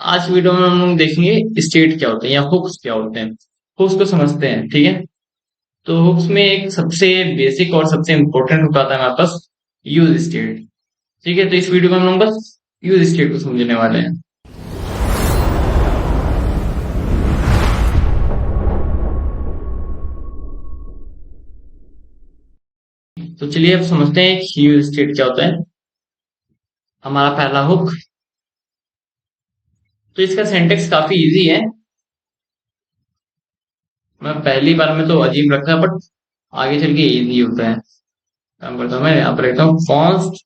आज की वीडियो में हम लोग देखेंगे स्टेट क्या होते हैं या हुक्स क्या होते हैं। हुक्स को समझते हैं, ठीक है। तो हुक्स में एक सबसे बेसिक और सबसे इंपॉर्टेंट हुक आता है हमारे पास, यूज स्टेट। ठीक है, तो इस वीडियो में हम लोग बस यूज स्टेट को समझने वाले हैं। तो चलिए अब समझते हैं यूज स्टेट क्या होता है। हमारा पहला हुक, तो इसका सिंटेक्स काफी इजी है। मैं पहली बार में तो अजीब लगता है, बट आगे चल के इजी होता है। काम करता हूँ, मैं यहाँ पर लिखता हूँ कॉन्स्ट,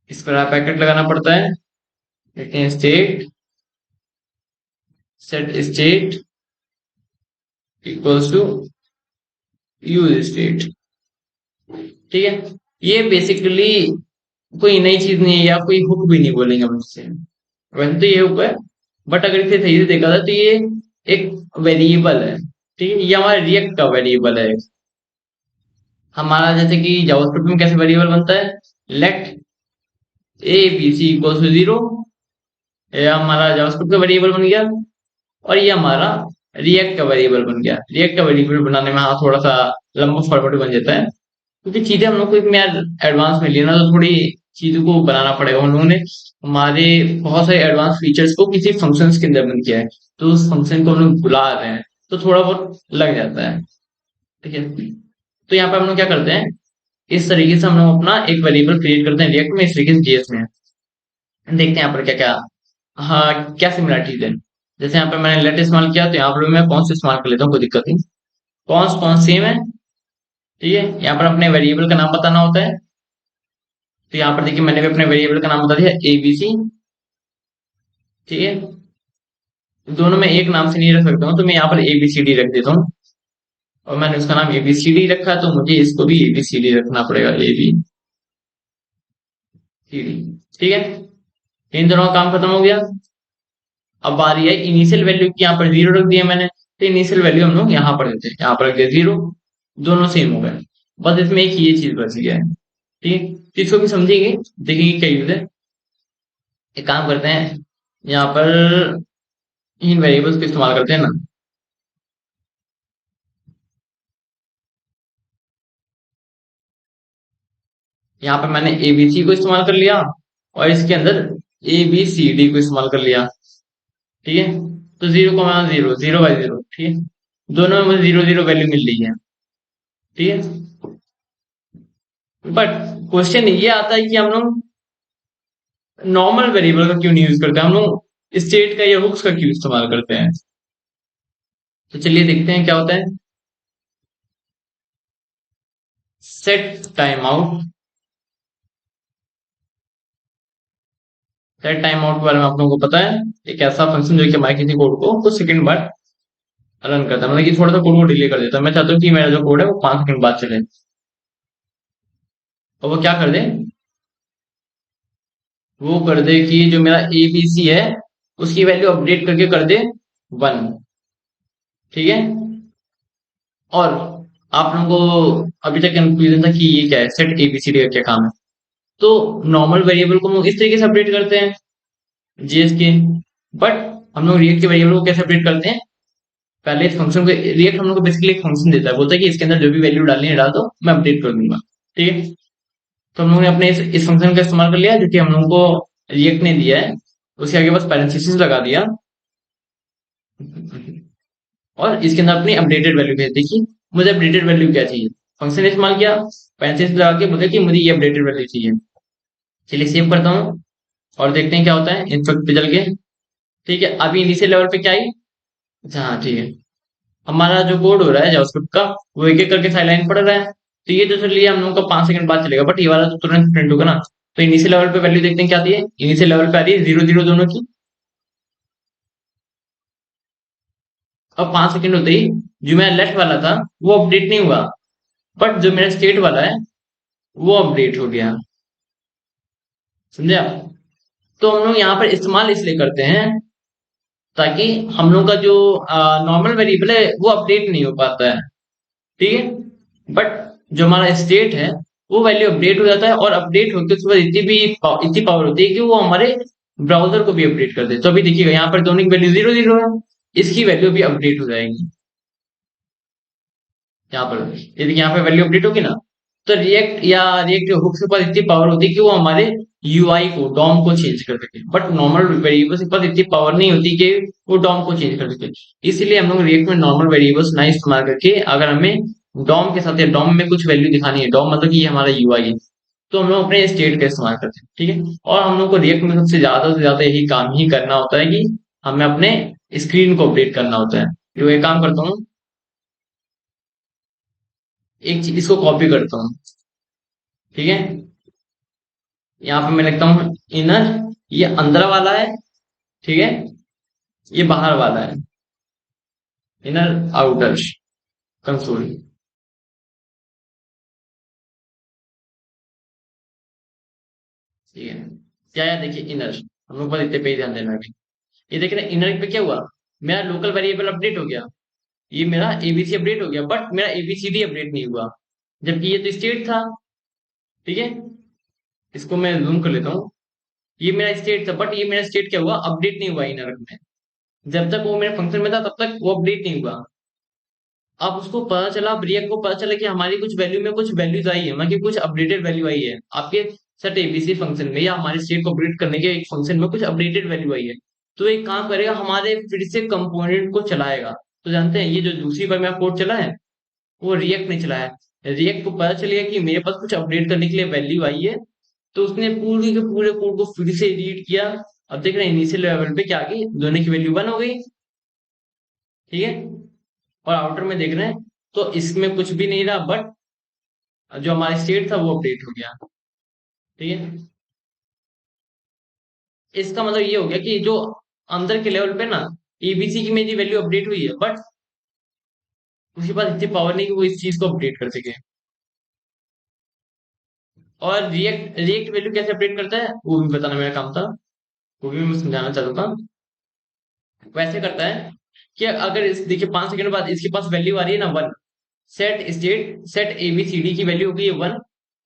इस पर पैकेट लगाना पड़ता है। लिखते हैं state, set state equals to use state. ठीक है, ये बेसिकली कोई नई चीज नहीं है या कोई हुक भी नहीं बोलेंगे हम इससे। वैसे तो ये हुक है, बट अगर इसे सही से देखा जाए तो ये एक वेरिएबल है। ठीक है, ये हमारे रिएक्ट का वेरिएबल है। हमारा जैसे कि जावास्क्रिप्ट में कैसे वेरिएबल बनता है, let A B C equals to zero, ये हमारा जावास्क्रिप्ट का वेरिएबल बन गया। और ये हमारा रिएक्ट का वेरिएबल बन गया। रिएक्ट का वेरिएबल बनाने में हाँ थोड़ा सा लंबा फॉर्मेट बन जाता है, क्योंकि चीजें हम लोग को इतनी एडवांस में ली ना, तो थोड़ी चीजों को बनाना पड़ेगा। हम लोगों ने हमारे बहुत सारे एडवांस फीचर्स को किसी फंक्शंस के अंदर बंद किया है, तो उस फंक्शन को हम लोग बुला रहे हैं, तो थोड़ा बहुत लग जाता है। ठीक है, तो यहाँ पे हम लोग क्या करते हैं, इस तरीके से हम लोग अपना एक वेरिएबल क्रिएट करते हैं रिएक्ट में, इस तरीके से जेएस में। देखते हैं यहाँ पर क्या क्या, हाँ क्या सिमिलरिटीज है। जैसे यहाँ पे मैंने लेट इस्तेमाल किया, तो यहाँ पर भी मैं कौन से इस्तेमाल कर लेता हूँ, कोई दिक्कत नहीं। कौन सेम है। ठीक है, यहाँ पर अपने वेरिएबल का नाम बताना होता है। तो यहाँ पर देखिए मैंने भी अपने वेरिएबल का नाम बता दिया एबीसी। ठीक है, दोनों में एक नाम से नहीं रख सकता हूँ, तो मैं यहाँ पर एबीसीडी रख देता हूँ। और मैंने उसका नाम एबीसीडी रखा है, तो मुझे इसको भी एबीसीडी रखना पड़ेगा, एबीसीडी। ठीक है, इन दोनों का काम खत्म हो गया। अब बारी है इनिशियल वैल्यू की, यहाँ पर जीरो रख दिया मैंने, तो इनिशियल वैल्यू हम लोग यहाँ पर देते हैं, यहाँ पर रख दिया जीरो। दोनों सेम हो गए, बस इसमें एक ये चीज बच गया है। ठीक है, तो इसको भी समझेंगे, देखेंगे क्या यूज है। एक काम करते हैं, यहाँ पर इन वेरिएबल्स को इस्तेमाल करते हैं ना। यहाँ पे मैंने एबीसी को इस्तेमाल कर लिया, और इसके अंदर एबीसीडी को इस्तेमाल कर लिया। ठीक है, तो जीरो को मैं जीरो, जीरो बाई जीरो। ठीक है, दोनों में मुझे जीरो जीरो वैल्यू मिल रही है। ठीक है, बट क्वेश्चन ये आता है कि हम लोग नॉर्मल वेरिएबल का क्यों नहीं यूज करते, हम लोग स्टेट का या हुक्स का क्यों इस्तेमाल करते हैं। तो चलिए देखते हैं क्या होता है। Set time out, set time out के बारे में आप लोगों को पता है, एक ऐसा फंक्शन जो कि हमारे किसी कोड को कुछ सेकंड बाद रन करता है, मतलब कि थोड़ा सा कोड को डिले कर देता है। मैं चाहता हूँ कि मेरा जो कोड है वो 5 सेकंड बाद चले, और वो क्या कर दे, वो कर दे कि जो मेरा एबीसी है उसकी वैल्यू अपडेट करके कर दे 1। ठीक है, और आप लोगों को अभी तक कंफ्यूजन था कि ये क्या है, सेट एबीसीडी का क्या काम है। तो नॉर्मल वेरिएबल को हम लोग इस तरीके से अपडेट करते हैं जेएस के, बट हम लोग रिएक्ट के वेरिएबल को कैसे अपडेट करते हैं, पहले इस फंक्शन को, रिएक्ट हम लोग को बेसिकली एक फंक्शन देता है, बोलता है कि इसके अंदर जो भी वैल्यू डालनी है डाल दो, मैं अपडेट कर दूंगा। ठीक है, तो हम लोगों ने अपने इस फंक्शन का इस्तेमाल कर लिया जो कि हम लोगों को रिएक्ट ने दिया है। उसके आगे बस पैरेंथेसिस लगा दिया, और इसके अंदर अपनी अपडेटेड वैल्यू भेज दी कि मुझे अपडेटेड वैल्यू क्या चाहिए। फंक्शन इस्तेमाल किया, पैरेंथेसिस लगा के बोला कि मुझे ये अपडेटेड वैल्यू चाहिए। चलिए सेव करता हूँ और देखते हैं क्या होता है, इंस्पेक्ट पे चल के। ठीक है, अभी इनिशियल लेवल पे क्या आई, अच्छा हाँ ठीक है, हमारा जो कोड हो रहा है जावास्क्रिप्ट का, वो एक एक करके साइड पढ़ रहा है। तो ये तो चलिए हम लोग का 5 सेकंड बाद चलेगा, बट ये वाला तो तुरंत प्रिंट होगा ना। तो इनिशियल लेवल पे वैल्यू देखते हैं क्या आती है, इनिशियल लेवल पे आ रही है जीरो जीरो दोनों की। अब 5 सेकंड होते ही जो मेरा लेफ्ट वाला था वो अपडेट नहीं हुआ, बट जो मेरा स्टेट वाला है वो अपडेट हो गया। समझे आप। तो हम लोग यहाँ पर इस्तेमाल इसलिए करते हैं ताकि हम लोग का जो नॉर्मल वेरिएबल है वो अपडेट नहीं हो पाता है। ठीक है, बट जो हमारा स्टेट है वो वैल्यू अपडेट हो जाता है, और अपडेट होकर उसके बाद इतनी पावर होती है कि वो हमारे ब्राउजर को भी अपडेट कर दे, तो अभी देखिएगा यहाँ पर दोनों की वैल्यू जीरो जीरो है, इसकी वैल्यू भी अपडेट हो जाएगी यहाँ पर। ये देखिए यहाँ पे वैल्यू अपडेट होगी ना, तो रिएक्ट हुक्स के पास इतनी पावर होती है कि वो हमारे यूआई को डॉम को चेंज कर सके, बट नॉर्मल वेरिएबल्स के पास इतनी पावर नहीं होती कि वो डॉम को चेंज कर सके। इसीलिए हम लोग रिएक्ट में नॉर्मल वेरिएबल्स ना इस्तेमाल करके, अगर हमें डॉम के साथ या डॉम में कुछ वैल्यू दिखानी है, डॉम मतलब कि ये हमारा यूआई है, तो हम लोग अपने स्टेट का इस्तेमाल करते हैं, ठीक है। और हम लोग को रिएक्ट में सबसे ज्यादा से ज्यादा यही काम ही करना होता है कि हमें अपने स्क्रीन को अपडेट करना होता है। तो ये काम करता हूँ, एक चीज इसको कॉपी करता हूँ, ठीक है। यहाँ पे मैं लिखता हूँ इनर, ये अंदर वाला है, ठीक है, ये बाहर वाला है, इनर आउटर कंसोल, ठीक है। क्या है, देखिए इनर, हम लोग बस इतने पे ही ध्यान देना है। ये देख रहे हैं इनर पे क्या हुआ, मेरा लोकल वेरिएबल अपडेट हो गया, ये मेरा एबीसी अपडेट हो गया, बट मेरा एबीसीडी अपडेट नहीं हुआ, जबकि ये तो स्टेट था, ठीक है। इसको मैं जूम कर लेता हूँ, ये मेरा स्टेट था, बट ये मेरा स्टेट क्या हुआ, अपडेट नहीं हुआ इनर में। जब तक वो मेरे फंक्शन में था तब तक वो अपडेट नहीं हुआ। अब उसको पता चला, ब्रिया को पता चला कि हमारी कुछ वैल्यू में कुछ वैल्यूज आई है, मतलब कि कुछ अपडेटेड वैल्यू आई है आपके सेट एबीसी फंक्शन में, या हमारे स्टेट को अपडेट करने के एक फंक्शन में कुछ अपडेटेड वैल्यू आई है। तो एक काम करेगा, हमारे फिर से कंपोनेंट को चलाएगा। तो जानते हैं ये जो दूसरी बार मेरा कोड चला है, वो रिएक्ट नहीं चला है। रिएक्ट को पता चल गया कि मेरे पास कुछ अपडेट करने के लिए वैल्यू आई है, तो उसने पूरे के पूरे कोड को फिर से रीड किया। अब देख रहे हैं इनिशियल लेवल पे क्या आ गई, दोनों की वैल्यू वन हो गई, ठीक है। और आउटर में देख रहे हैं तो इसमें कुछ भी नहीं रहा, बट जो हमारा स्टेट था वो अपडेट हो गया, ठीक है। इसका मतलब ये हो गया कि जो अंदर के लेवल पे ना एबीसी की मेरी वैल्यू अपडेट हुई है, बट उसके पास इतनी पावर नहीं कि वो इस चीज को अपडेट कर सके। और रिएक्ट रिएक्ट वैल्यू कैसे अपडेट करता है वो भी बताना मेरा काम था, वो भी मैं समझाना चाहता था। वैसे करता है कि अगर इस देखिए 5 सेकंड बाद इसके पास वैल्यू आ रही है ना one, set state set ABCD की वैल्यू हो गई है वन,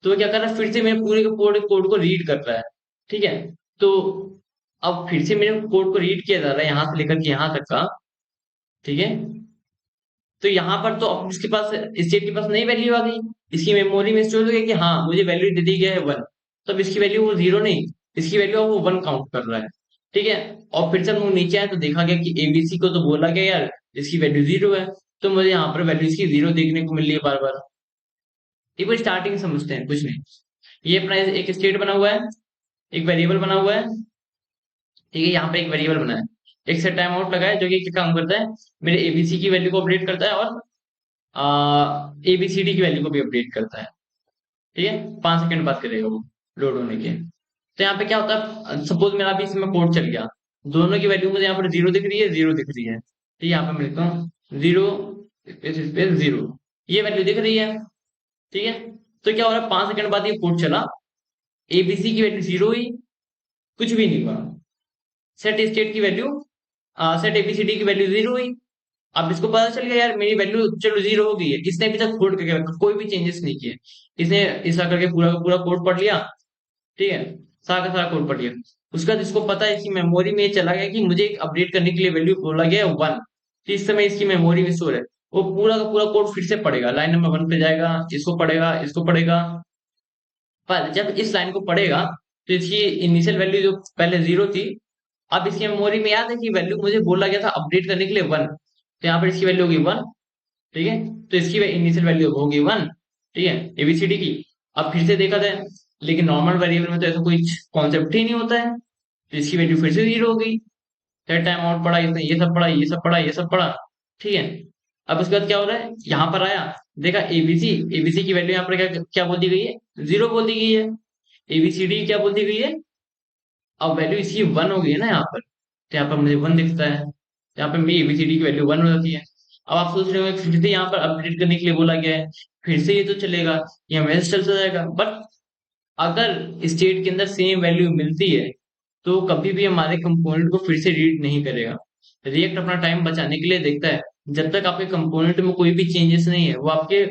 तो वो क्या कर रहा है, फिर से मेरे पूरे के पूरे कोड को रीड कर रहा है, ठीक है। तो अब फिर से मेरे कोड को रीड किया जा रहा है यहाँ से लेकर के यहाँ तक का, ठीक है। तो यहाँ पर तो अब इसके पास स्टेट के पास नई वैल्यू आ गई, इसकी मेमोरी में स्टोर हो गया कि हाँ मुझे वैल्यू दे दी गया है वन, तब इसकी वैल्यू वो जीरो नहीं, इसकी वैल्यू वो वन काउंट कर रहा है, ठीक है। और फिर से हम लोग नीचे आए तो देखा गया कि एबीसी को तो बोला गया यार इसकी वैल्यू जीरो है, तो मुझे यहाँ पर वैल्यू इसकी जीरो देखने को मिल रही है बार बार। ये कोई स्टार्टिंग समझते हैं, कुछ नहीं। ये अपना एक स्टेट बना हुआ है, एक वेरिएबल बना हुआ है, ठीक है। यहाँ पे एक वेरिएबल बना है, एक से टाइम आउट लगा है, जो कि क्या काम करता है, मेरे एबीसी की वैल्यू को अपडेट करता है और एबीसीडी की वैल्यू को भी अपडेट करता है, ठीक है। 5 सेकंड बाद करेगा वो लोड होने के। तो यहाँ पे क्या होता है, सपोज मेरा अभी इसमें कोड चल गया, दोनों की वैल्यू मुझे यहाँ पर जीरो दिख रही है, जीरो दिख रही है, ठीक है। यहाँ पे मैं लिखता हूँ जीरो स्पेस स्पेस जीरो, ये वैल्यू दिख रही है, ठीक है। तो क्या हो रहा है, 5 सेकंड बाद ये कोड चला, एबीसी की वैल्यू जीरो हुई, कुछ भी नहीं हुआ। सेट स्टेट की वैल्यू सेट एबीसीडी की वैल्यू जीरो हुई। अब इसको पता चल गया यार मेरी वैल्यू चलो जीरो हो गई है, इसने अभी तक कोड करके रखा, कोई भी चेंजेस नहीं किए, इसने ऐसा करके पूरा का पूरा कोड पढ़ लिया, ठीक है, सारा का सारा कोड पढ़ लिया। उसके बाद इसको पता है इसकी मेमोरी में ये चला गया कि मुझे एक अपडेट करने के लिए वैल्यू बोला गया है वन, तो इस समय इसकी मेमोरी में स्टोर है, वो पूरा का पूरा कोड फिर से पढ़ेगा, लाइन नंबर वन पे जाएगा, इसको पढ़ेगा, इसको पढ़ेगा। पर जब इस लाइन को पढ़ेगा तो इसकी इनिशियल वैल्यू जो पहले जीरो थी, अब इसकी मेमोरी में याद है कि वैल्यू मुझे बोला गया था अपडेट करने के लिए वन, तो यहाँ पर इसकी वैल्यू होगी वन, ठीक है। तो इसकी इनिशियल वैल्यू होगी वन, ठीक है, एबीसीडी की। अब फिर से देखा जाए, लेकिन नॉर्मल वेरिएबल में तो ऐसा कोई कॉन्सेप्ट ही नहीं होता है, तो इसकी वैल्यू फिर से जीरो हो गई। फिर टाइम आउट पड़ा, इसने ये सब पढ़ा, ये सब पढ़ा, ये सब पढ़ा, ठीक है। अब उसके बाद क्या हो रहा है, यहाँ पर आया, देखा एबीसी, एबीसी की वैल्यू यहाँ पर क्या क्या बोल दी गई है, जीरो बोल दी गई है। एबीसीडी क्या बोल दी गई है, अब वैल्यू इसकी वन हो गई है ना यहाँ पर, तो यहाँ पर मुझे वन दिखता है, यहाँ पे मेरी एबीसीडी की वैल्यू वन हो जाती है। अब आप सोच रहे हो फिर से यहाँ पर अपडेट करने के लिए बोला गया है, फिर से ये तो चलेगा, ये हमेशा चलता जाएगा, बट अगर स्टेट के अंदर सेम वैल्यू मिलती है तो कभी भी हमारे कंपोनेंट को फिर से रीड नहीं करेगा। रिएक्ट अपना टाइम बचाने के लिए देखता है, जब तक आपके कंपोनेंट में कोई भी चेंजेस नहीं है वो आपके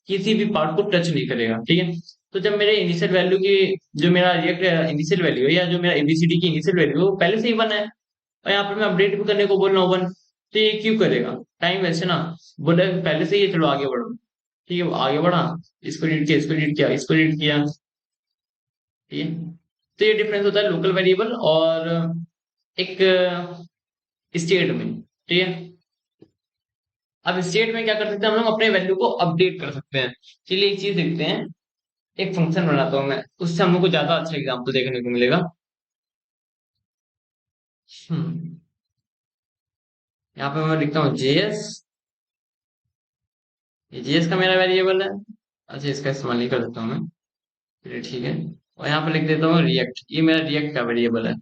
किसी भी पार्ट को टच नहीं करेगा, ठीक है। तो जब मेरे इनिशियल वैल्यू की, जो मेरा रिएक्ट इनिशियल वैल्यू है या जो मेरा एबीसीडी की इनिशियल वैल्यू है वो पहले से ही 1 है, और यहाँ पर मैं अपडेट भी करने को बोल रहा हूँ 1, तो ये क्यों करेगा? टाइम वैसे ना, बोले पहले से ही चलो आगे बढ़ो। ठीक है, वो आगे बढ़ा, इसको रीड किया, इसको रीड किया, इसको रीड किया। ठीक है, तो ये डिफरेंस होता है लोकल वेरिएबल और एक स्टेट में। ठीक है, अब स्टेट में क्या कर सकते हैं हम लोग, अपने वैल्यू को अपडेट कर सकते हैं। चलिए एक चीज देखते हैं, एक फंक्शन बनाता हूँ मैं, उससे हम लोग को ज्यादा अच्छा एग्जाम्पल देखने को मिलेगा। हम्म, यहाँ पे मैं लिखता हूँ जेएस, ये जेएस का मेरा वेरिएबल है। अच्छा, इसका इस्तेमाल नहीं कर देता हूँ मैं, चलिए ठीक है। और यहाँ पे लिख देता हूँ रिएक्ट, ये मेरा रिएक्ट का वेरिएबल है।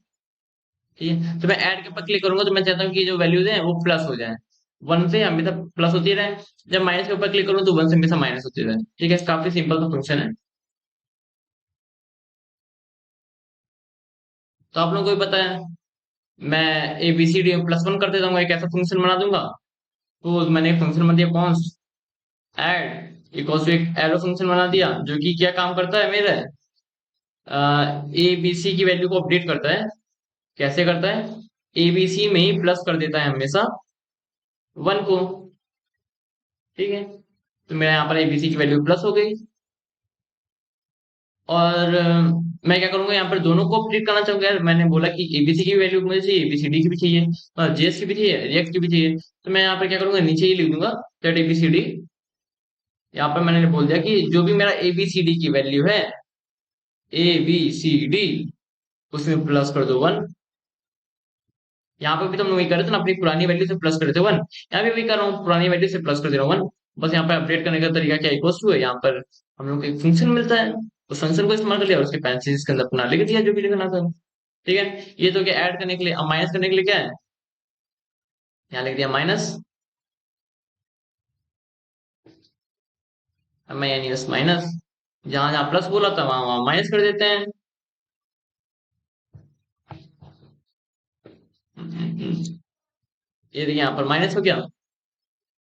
ठीक है, तो मैं ऐड के ऊपर क्लिक करूंगा तो मैं चाहता हूँ कि जो वैल्यूज है वो प्लस हो जाए, 1 से हमेशा प्लस होती रहे। जब माइनस के ऊपर क्लिक करूँ तो 1 से हमेशा माइनस होती रहे। ठीक है, काफी सिंपल सा फंक्शन है। तो आप लोगों को भी पता है, मैं A B C D plus 1 कर देता हूँ, एक ऐसा फंक्शन बना दूंगा। तो मैंने एक फंक्शन बना दिया कॉन्स्ट ऐड इक्वल्स टू, एक एरो फंक्शन बना दिया जो कि क्या काम करता है मेरा, ए बी सी की वैल्यू को अपडेट करता है। कैसे करता है? ए बी सी में ही प्लस कर देता है हमेशा 1 को। ठीक है, तो मेरा यहाँ पर एबीसी की वैल्यू प्लस हो गई। और मैं क्या करूंगा, यहाँ पर दोनों को अपडेट करना चाहूंगा यार। मैंने बोला कि एबीसी की वैल्यू मुझे चाहिए, एबीसीडी की भी चाहिए, और जेएस की भी चाहिए, रिएक्ट की भी चाहिए। तो मैं यहाँ पर क्या करूंगा, नीचे ही लिख दूंगा दैट एबीसीडी। यहाँ पर मैंने बोल दिया कि जो भी मेरा एबीसीडी की वैल्यू है, ए बी सी डी, उसमें प्लस कर दो 1। यहाँ पे भी तो हम लोग वही कर रहे थे ना, अपनी पुरानी वैल्यू से प्लस कर रहे थे 1। यहाँ भी वही कर रहा हूँ, पुरानी वैल्यू से प्लस कर दे रहा हूँ 1। बस यहाँ पे अपडेट करने का तरीका क्या, इक्वल्स टू है, यहाँ पर हम लोग को एक फंक्शन मिलता है, उस फंक्शन को इस्तेमाल कर लिया और उसके पैरेंथेसिस के अंदर अपना लिख दिया जो भी लिखना था। ठीक है, ये तो क्या ऐड करने के लिए, अब माइनस करने के लिए क्या है, यहाँ लिख दिया माइनस, मैं यानी माइनस, जहां जहां प्लस बोला था वहां वहां माइनस कर देते हैं। ये देखिए यहाँ पर माइनस हो गया।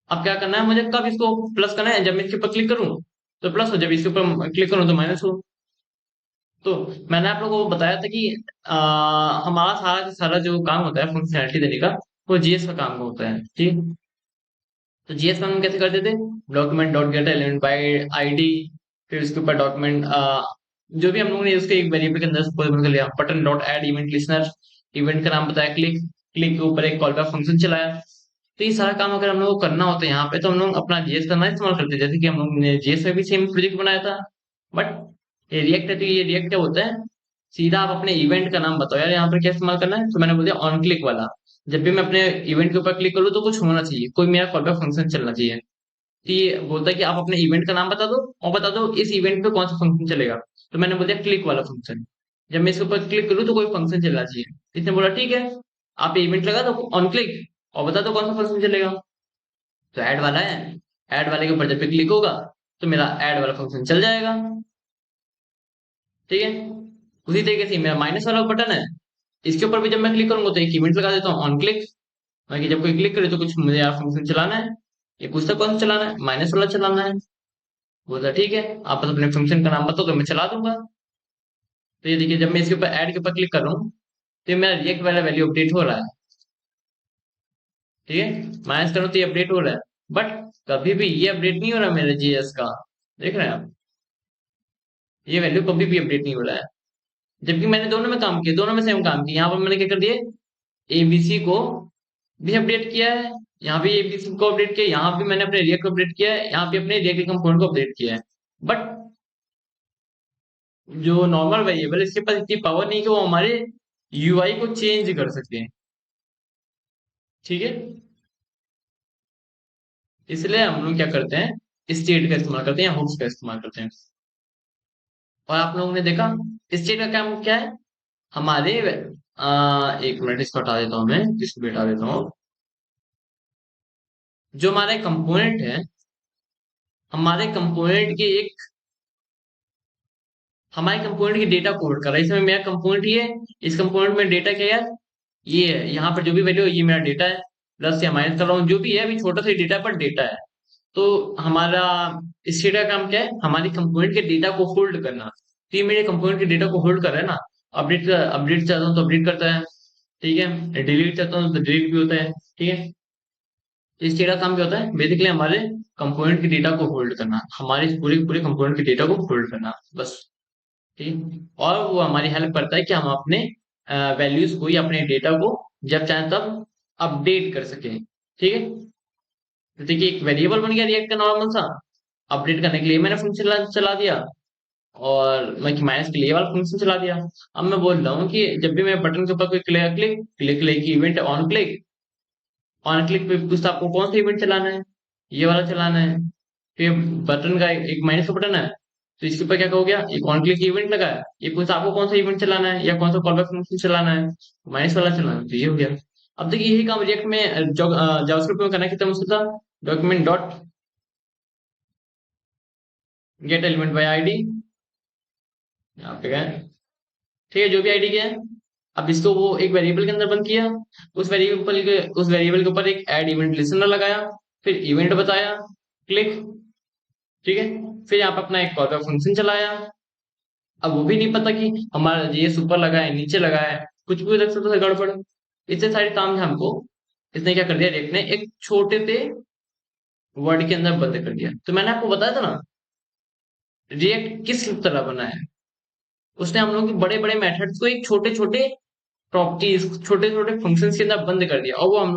अब क्या करना है मुझे, कब इसको प्लस करना है, जब मैं इसके ऊपर क्लिक करूं तो प्लस हो, जब इसके ऊपर क्लिक करूं तो माइनस हो। तो मैंने आप लोगों को बताया था कि हमारा सारा का सारा जो काम होता है फंक्शनैलिटी देने का, वो जीएस का काम होता है। ठीक, तो जीएस में हम कैसे करते थे, document dot gate element by ID, फिर उसके ऊपर डॉक्यूमेंट, जो भी हम लोगों ने उसके एक वेरिएबल के अंदर सपोज कर लिया, button dot add event listener, event का नाम बताया क्लिक, क्लिक के ऊपर एक कॉल बैक फंक्शन चलाया। तो ये सारा काम अगर हम लोग को करना होता है यहाँ पे, तो हम लोग अपना जीएस का ना इस्तेमाल करते हैं, जैसे कि हम लोग ने जीएस में भी सेम प्रोजेक्ट बनाया था। बट ये रिएक्ट है, तो ये रिएक्ट क्या होता है, सीधा आप अपने इवेंट का नाम बताओ यार, यहाँ पर क्या इस्तेमाल करना है, तो मैंने बोल दिया ऑन क्लिक वाला। जब भी मैं अपने इवेंट के ऊपर क्लिक करूँ तो कुछ होना चाहिए, कोई मेरा कॉल बैक फंक्शन चलना चाहिए। तो ये बोलता है कि आप अपने इवेंट का नाम बता दो और बता दो इस इवेंट पे कौन सा फंक्शन चलेगा। तो मैंने बोल दिया क्लिक वाला फंक्शन। जब मैं इसके ऊपर क्लिक करूँ तो कोई फंक्शन चलना चाहिए। इसने बोला ठीक है, आप इवेंट लगा दो ऑन क्लिक और बता दो कौन सा फंक्शन चलेगा। तो ऐड वाला है, ऐड वाले के ऊपर जब भी क्लिक होगा तो मेरा ऐड वाला फंक्शन चल जाएगा। ठीक है, उसी तरीके से मेरा माइनस वाला बटन है, इसके ऊपर भी जब मैं क्लिक करूंगा तो एक इवेंट लगा देता हूँ ऑन क्लिक, ताकि जब कोई क्लिक करे तो कुछ मुझे यार फंक्शन चलाना है, ये पूछता कौन सा चलाना है, माइनस वाला चलाना है। बोला ठीक है, आप बस अपने फंक्शन का नाम बताओ तो मैं चला दूंगा। तो ये देखिए, जब मैं इसके ऊपर ऐड के ऊपर क्लिक कर रहा हूँ तो ये मेरा रिएक्ट वाला वैल्यू अपडेट हो रहा है। ठीक है, माइनस करो तो ये अपडेट हो रहा है। बट कभी भी ये अपडेट नहीं हो रहा मेरे जीएस का, देख रहे हैं आप, ये वैल्यू कभी भी अपडेट नहीं हो रहा है। जबकि मैंने दोनों में काम किया, दोनों में सेम काम किया। यहाँ पर मैंने क्या कर दिया, एबीसी को भी अपडेट किया है, यहाँ भी एबीसी को अपडेट किया, यहाँ भी मैंने अपने रिएक्ट को अपडेट किया है, यहाँ भी अपने रिएक्ट कंपोनेंट को अपडेट किया है। बट जो नॉर्मल वेरिएबल, इसके पास इतनी पावर नहीं कि वो हमारे यूआई को चेंज कर सके। ठीक है, इसलिए हम लोग क्या करते हैं, स्टेट का इस्तेमाल करते हैं या हुक्स का इस्तेमाल करते हैं। और आप लोगों ने देखा स्टेट का काम क्या है, हमारे एक मिनट इसको हटा देता हूं मैं, इसको भी हटा देता हूँ। जो हमारे कंपोनेंट है, हमारे कंपोनेंट की एक, हमारे कंपोनेंट की डेटा कोड कर रहा है, इसमें मेरा कंपोनेंट ही है। इस कंपोनेंट में डेटा क्या है, ये है, यहाँ पर जो भी वैल्यू है ये मेरा डेटा है, प्लस या माइनस कर रहा हूँ जो भी है, अभी छोटा सा डेटा पर डेटा है। तो हमारा स्टेट का काम क्या है, हमारी कंपोनेंट के डेटा को होल्ड करना। तो ये मेरे कंपोनेंट के डेटा को होल्ड कर रहा है ना। अपडेट चाहता हूँ तो अपडेट करता है, ठीक है। डिलीट चाहता हूँ तो डिलीट भी होता है, ठीक है। इस चीज का काम क्या होता है, बेसिकली हमारे कंपोनेंट के डेटा को होल्ड करना, हमारे पूरे पूरे कंपोनेंट के डेटा को होल्ड करना, बस। ठीक। और वो हमारी हेल्प करता है कि हम अपने वैल्यूज को या अपने डेटा को जब चाहें तब अपडेट कर सकें, ठीक है। तो देखिए एक वेरिएबल बन गया रिएक्ट का नॉर्मल सा। अपडेट करने के लिए मैंने फंक्शन चला दिया, और मैं माइनस के लिए वाला फंक्शन चला दिया। अब मैं बोल रहा हूँ कि जब भी मैं बटन के ऊपर कोई click click click click event on click पे पूछता आपको कौन सा इवेंट चलाना है, ये वाला चलाना है। फिर बटन का एक माइनस का बटन है, तो इसके ऊपर क्या कहोगे, एक ऑन क्लिक इवेंट लगा है, ये पूछता आपको कौन सा इवेंट चलाना है या कौन सा कॉलबैक फंक्शन चलाना है, माइनस वाला चलाना है, तो ये हो गया। अब देखिए यही काम रिएक्ट में जावास्क्रिप्ट में करना कितना मुश्किल था। Document dot gate element by ID, यहाँ पे गए, ठीक है, जो भी आईडी क्या है। अब इसको वो एक वेरिएबल के अंदर बंद किया, उस वेरिएबल के ऊपर एक ऐड इवेंट लिसनर लगाया, फिर इवेंट बताया, क्लिक, ठीक है। फिर यहाँ पे अपना एक कॉल बैक फंक्शन चलाया। अब वो भी नहीं पता कि हमारा ये ऊपर लगा है नीचे लगा है, कुछ भी रख सकता है गड़बड़। इतने सारे काम है हमको, इसने क्या कर दिया, रेक ने एक छोटे से वर्ड के अंदर बंद कर दिया। तो मैंने आपको बताया था ना, रिएक्ट किस तरह बना है। उसने हम लोग के बड़े बड़े मेथड्स को एक छोटे छोटे प्रॉपर्टीज, छोटे छोटे फंक्शंस के अंदर बंद कर दिया, और वो हम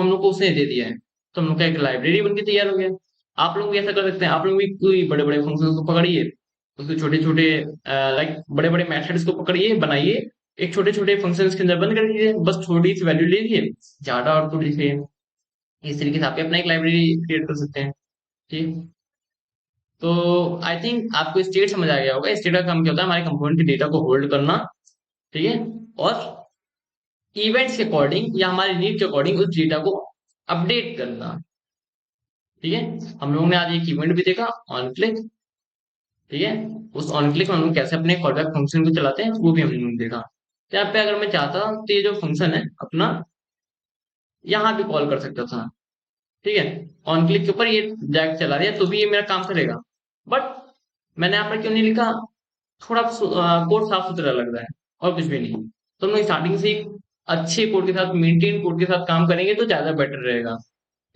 लोग को उसने दे दिया है। तो हम लोग का एक लाइब्रेरी बन के तैयार हो गया। आप लोग भी ऐसा कर सकते हैं, आप लोग भी कोई बड़े बड़े फंक्शंस को पकड़िए, उसके छोटे छोटे लाइक बड़े बड़े मेथड्स को पकड़िए, बनाइए, एक छोटे छोटे फंक्शंस के अंदर बंद कर दीजिए, बस थोड़ी सी वैल्यू लीजिए, ज्यादा आउटपुट लिखिए। इस तरीके से आप अपना एक लाइब्रेरी क्रिएट कर सकते हैं, ठीक। तो आई थिंक आपको स्टेट समझ आ गया होगा। स्टेट का काम क्या होता है, हमारे कंपोनेंट के डेटा को होल्ड करना, ठीक है, और इवेंट्स के अकॉर्डिंग या हमारे नीड के अकॉर्डिंग उस डेटा को अपडेट करना, ठीक है। हम लोगों ने आज एक इवेंट भी देखा, ऑन क्लिक, ठीक है। उस ऑन क्लिक में हम लोग कैसे अपने कॉलबैक फंक्शन को चलाते हैं वो भी हम लोगों ने देखा। तो यहाँ पे अगर मैं चाहता तो ये जो फंक्शन है अपना, यहाँ भी कॉल कर सकता था, ठीक है। ऑन क्लिक के ऊपर ये जैक चला दिया तो भी ये मेरा काम करेगा, बट मैंने यहाँ पर क्यों नहीं लिखा, थोड़ा कोड साफ सुथरा लग रहा है, और कुछ भी नहीं। तो हम लोग स्टार्टिंग से एक अच्छे कोड के साथ, मेंटेन कोड के साथ काम करेंगे तो ज्यादा बेटर रहेगा,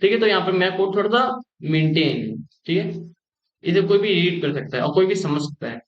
ठीक है। तो यहाँ पे मैं कोड थोड़ा सा मेंटेन, ठीक है, इसे कोई भी रीड कर सकता है और कोई भी समझ सकता है।